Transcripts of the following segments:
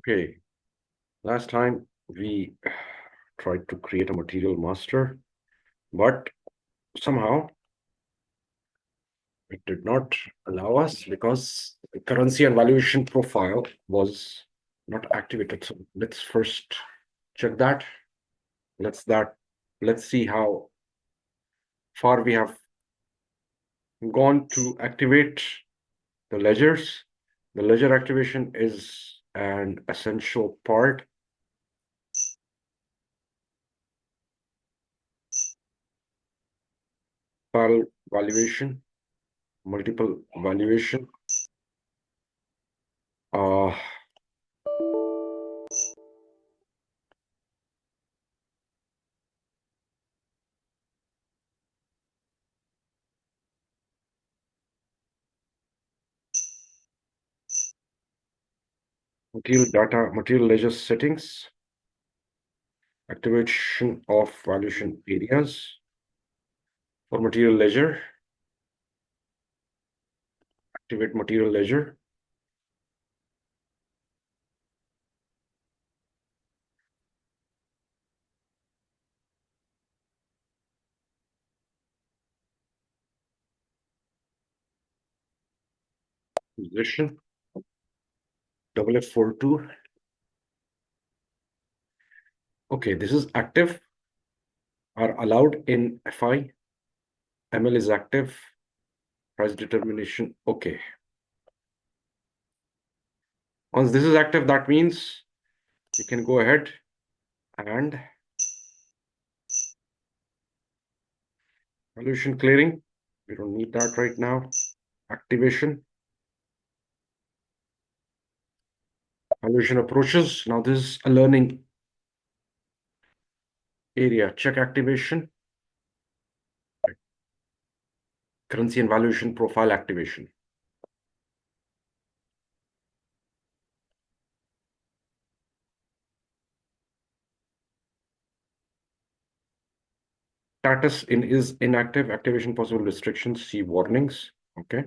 Okay, last time we tried to create a material master, but somehow it did not allow us because the currency and valuation profile was not activated. So let's first check that. Let's see how far we have gone to activate the ledgers. The ledger activation is an essential part. Valuation, multiple valuation. Uh, Material data, material ledger settings, activation of valuation areas for material ledger, activate material ledger. Position, F42. Okay, this is active, are allowed in FI. ML is active, price determination. Okay. Once this is active, that means you can go ahead and valuation clearing. We don't need that right now. Activation. Valuation approaches. Now this is a learning area. Check activation. Currency and valuation profile activation. Status in is inactive. Activation possible restrictions. See warnings. Okay.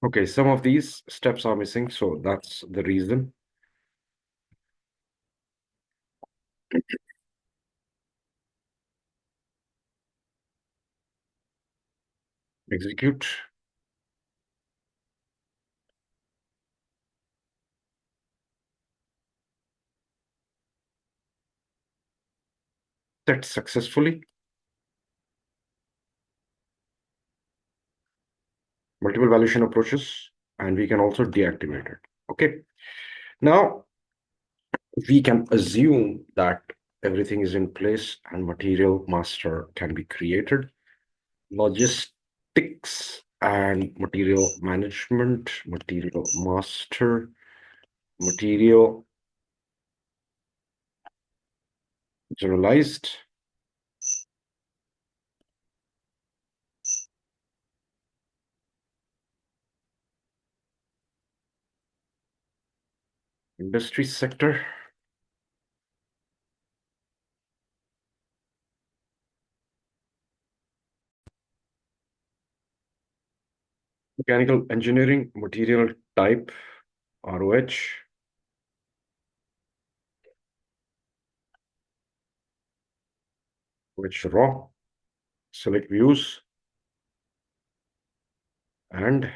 Okay, some of these steps are missing, so that's the reason. Execute. Set successfully. Multiple valuation approaches, and we can also deactivate it. Okay. Now we can assume that everything is in place and material master can be created. Logistics and material management, material master, material generalized. Industry sector. Mechanical engineering, material type, ROH. Which raw, select views, and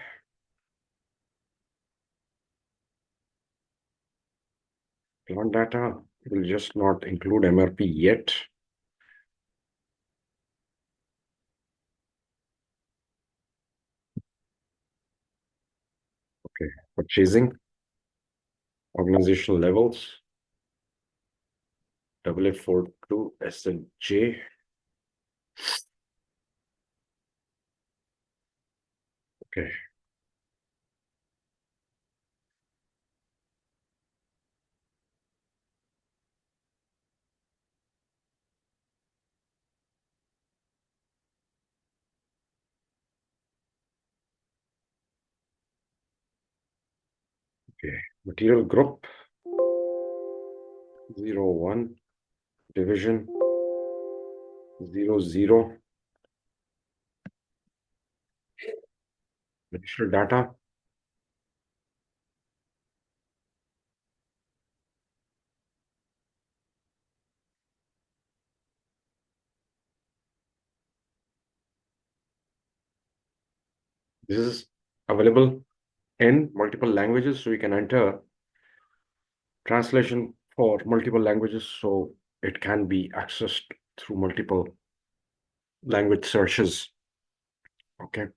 plant data will just not include MRP yet. Okay, purchasing, organizational levels, F42 SNJ. Okay. Okay, material group 01 division 0, 0. Additional data. This is available in multiple languages, so you can enter translation for multiple languages, so it can be accessed through multiple language searches. Okay.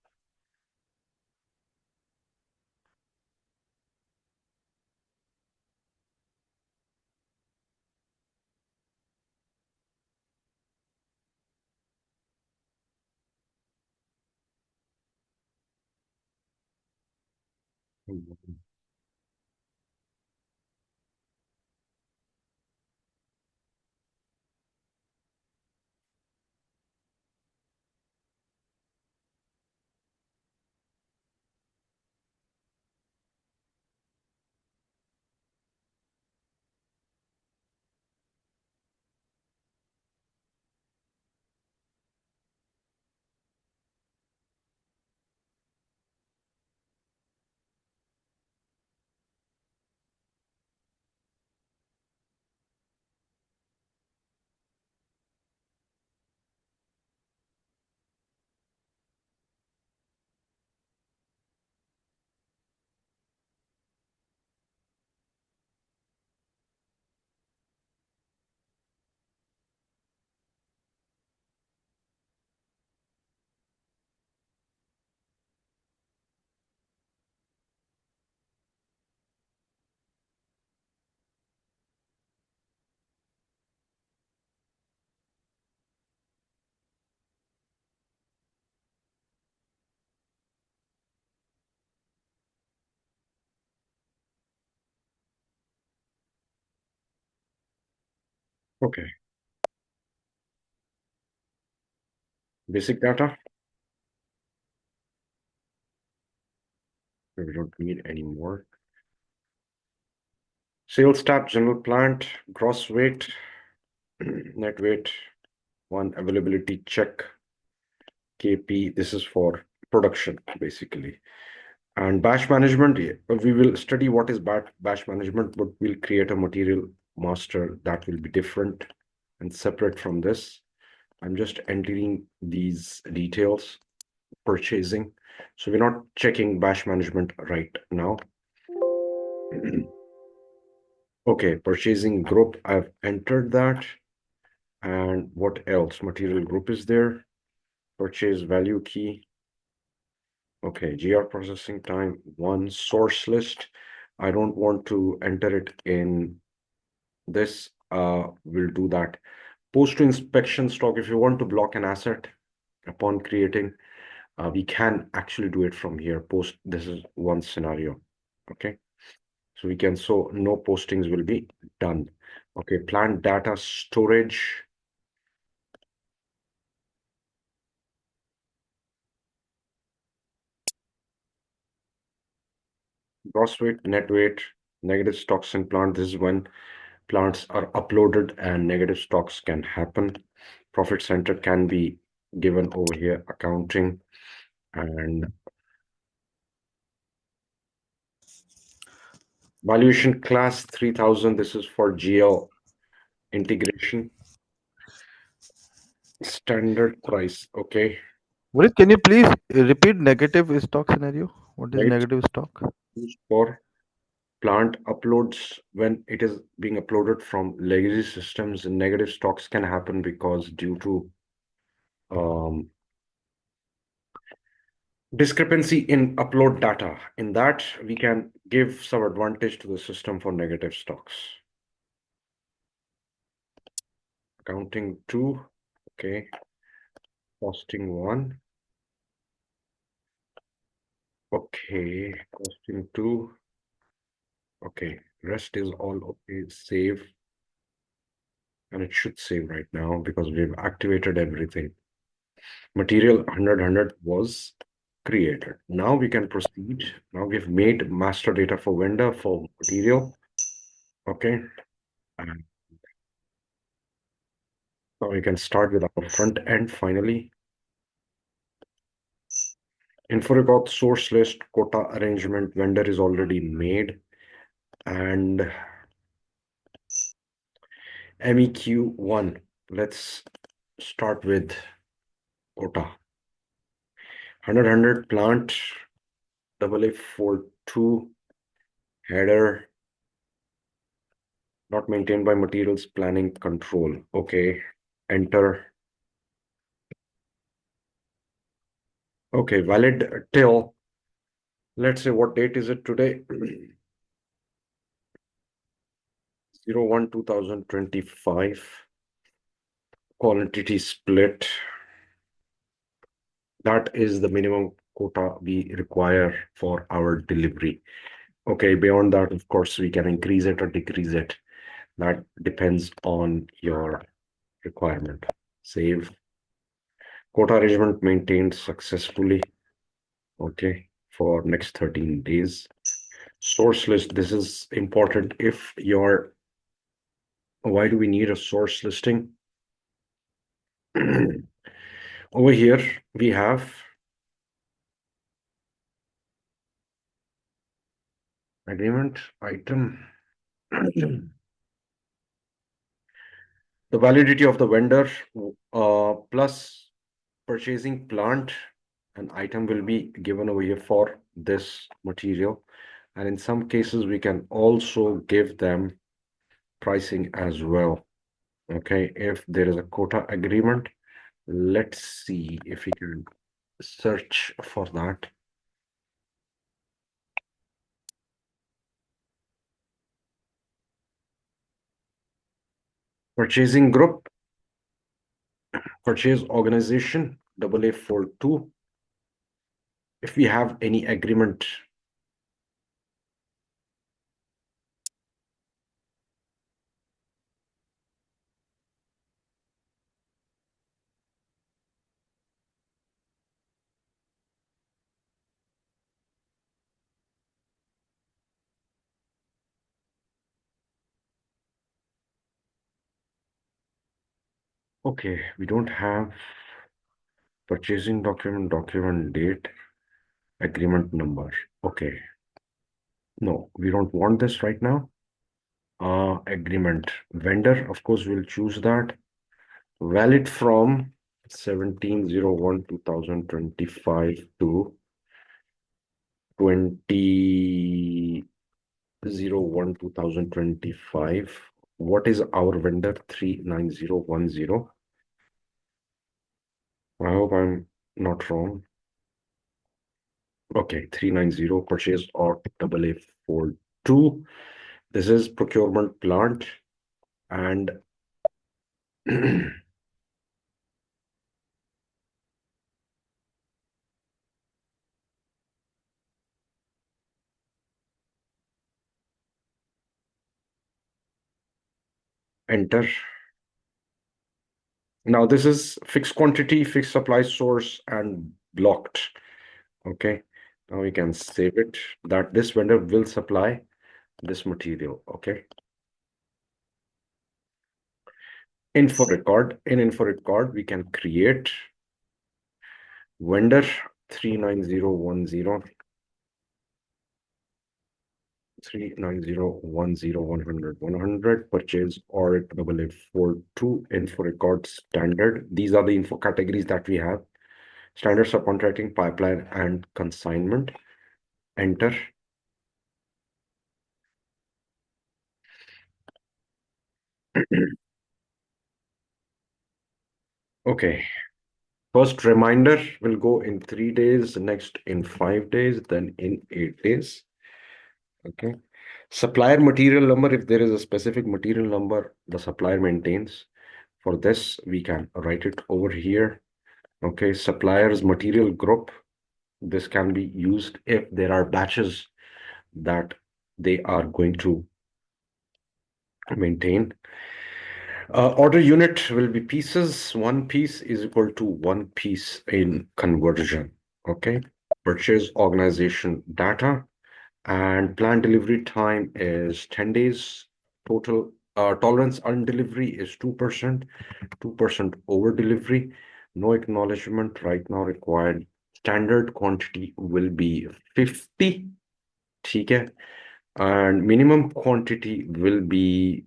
Okay. Basic data. We don't need any more. Sales tab, general plant, gross weight, net weight, one availability check, KP. This is for production, basically. And batch management, yeah, we will study what is batch management, but we'll create a material master that will be different and separate from this. I'm just entering these details, purchasing. So we're not checking batch management right now. Okay, purchasing group, I've entered that. And what else? Material group is there. Purchase value key. Okay, GR processing time, one source list. I don't want to enter it in this. We'll do that. Post to inspection stock. If you want to block an asset upon creating, we can actually do it from here. Post, this is one scenario. Okay. So we can, so no postings will be done. Okay, plant data storage. Gross weight, net weight, negative stocks in plant. This is when plants are uploaded and negative stocks can happen. Profit center can be given over here, accounting and valuation class 3000. This is for GL integration. Standard price. Okay. What is, can you please repeat negative stock scenario? What is Negative negative stock? used for plant uploads when it is being uploaded from legacy systems. Negative stocks can happen because due to um, discrepancy in upload data. In that, we can give some advantage to the system for negative stocks. Accounting 2, okay. Costing 1, okay. Costing 2, okay. Rest is all okay. Save, and it should save right now because we've activated everything. Material 100 was created. Now we can proceed. Now we've made master data for vendor for material. Okay. And Now we can start with our front end finally. Info record source list, quota arrangement, vendor is already made. And MEQ1, let's start with quota. 100 plant, AA42 header, not maintained by materials planning control. Okay, enter. Okay, valid till, let's say, what date is it today? 01/2025. Quantity split. That is the minimum quota we require for our delivery. Okay, beyond that, of course, we can increase it or decrease it. That depends on your requirement. Save. Quota arrangement maintained successfully. Okay, for next 13 days. Source list, this is important if your, why do we need a source listing? Over here, we have agreement item. The validity of the vendor plus purchasing plant, an item will be given over here for this material. And in some cases, we can also give them pricing as well. Okay, if there is a quota agreement, let's see if we can search for that. Purchasing group, purchase organization, AA42. If we have any agreement, okay, we don't have purchasing document, document date, agreement number. Okay, no, we don't want this right now. Agreement vendor, of course, we'll choose that. Valid from 17/01/2025 to 20/01/2025. What is our vendor? 39010. I hope I'm not wrong. Okay, 390 purchase or AA42. This is procurement plant and enter. Now this is fixed quantity, fixed supply source, and blocked. Okay, now we can save it that this vendor will supply this material. Okay, info record. In info record, we can create vendor 39010. 39010 purchase or AA42 info record standard. These are the info categories that we have. Standard subcontracting, pipeline, and consignment. Enter. Okay. First reminder will go in 3 days, next in 5 days, then in 8 days. Okay. Supplier material number, if there is a specific material number the supplier maintains. For this, we can write it over here. Okay, supplier's material group. This can be used if there are batches that they are going to maintain. Order unit will be pieces. One piece is equal to one piece in conversion. Okay. Purchase organization data and planned delivery time is 10 days. Total Tolerance on delivery is 2%, 2% over delivery. No acknowledgement right now required. Standard quantity will be 50. Okay. And minimum quantity will be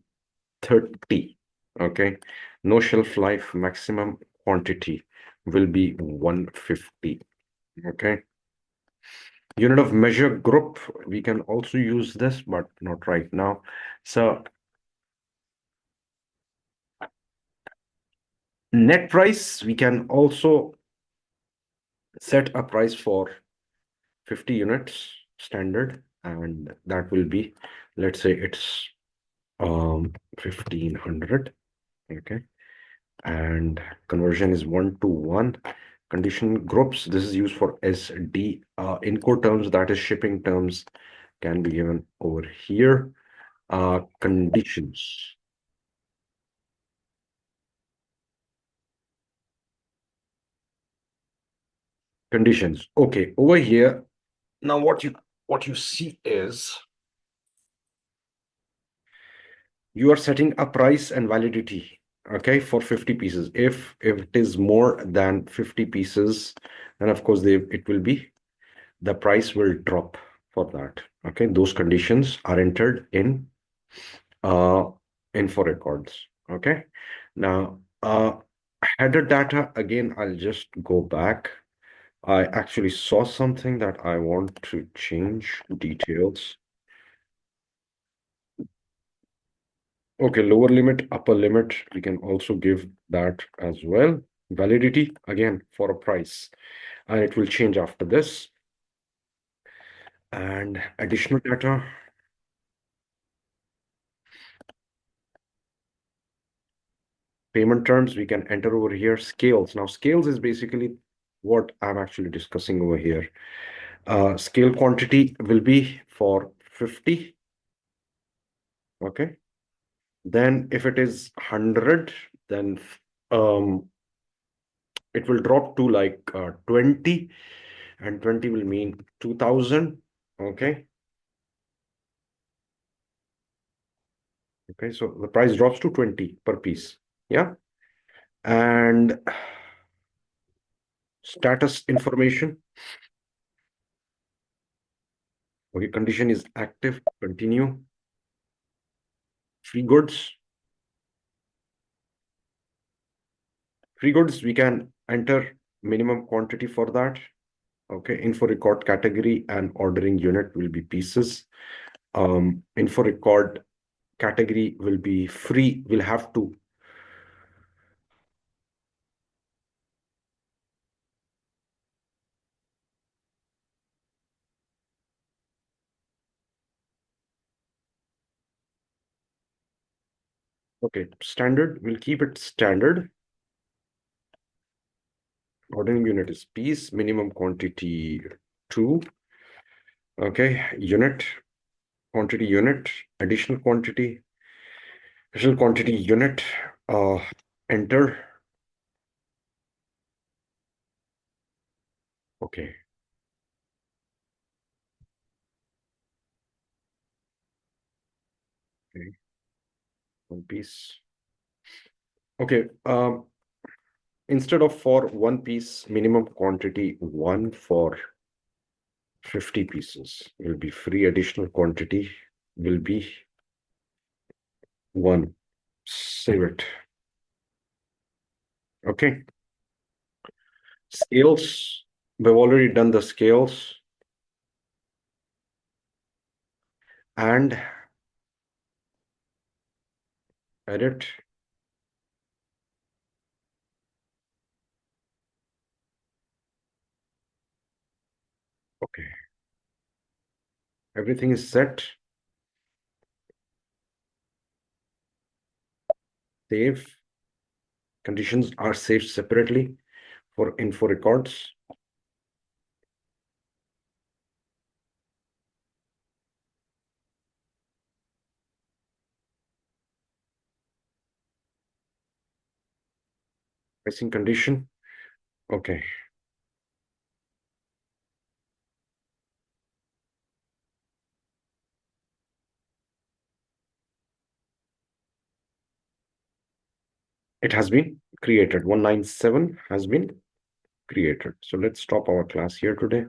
30. Okay. No shelf life, maximum quantity will be 150. Okay. Unit of measure group, we can also use this, but not right now. So net price, we can also set a price for 50 units standard, and that will be, let's say it's 1500. Okay. And conversion is 1 to 1. Condition groups, this is used for SD. Incoterms, that is shipping terms, can be given over here. Conditions. Conditions. Okay, over here. Now what you see is you are setting a price and validity, okay, for 50 pieces. If it is more than 50 pieces, then of course it will be, the price will drop for that. Okay, those conditions are entered in info records. Okay, now header data, again, I'll just go back. I actually saw something that I want to change details. Okay, lower limit, upper limit, we can also give that as well. Validity, again, for a price, and it will change after this. And additional data, payment terms, we can enter over here. Scales. Now, scales is basically what I'm actually discussing over here. Scale quantity will be for 50. Okay. Then if it is 100, then it will drop to like 20, and 20 will mean 2000. Okay. Okay, so the price drops to 20 per piece. Yeah. And status information. Okay, condition is active, continue. Free goods. Free goods, we can enter minimum quantity for that. Okay, info record category and ordering unit will be pieces. Info record category will be free, will have to. Okay, standard, we'll keep it standard. Ordering unit is piece, minimum quantity 2. Okay, unit, quantity unit, additional quantity unit, enter. Okay. Okay, one piece. Okay, instead of for one piece, minimum quantity 1 for 50 pieces will be free, additional quantity will be 1. Save it. Okay. Scales, we've already done the scales. And edit. Okay. Everything is set. Save. Conditions are saved separately for info records. Pricing condition. Okay. It has been created. 197 has been created. So let's stop our class here today.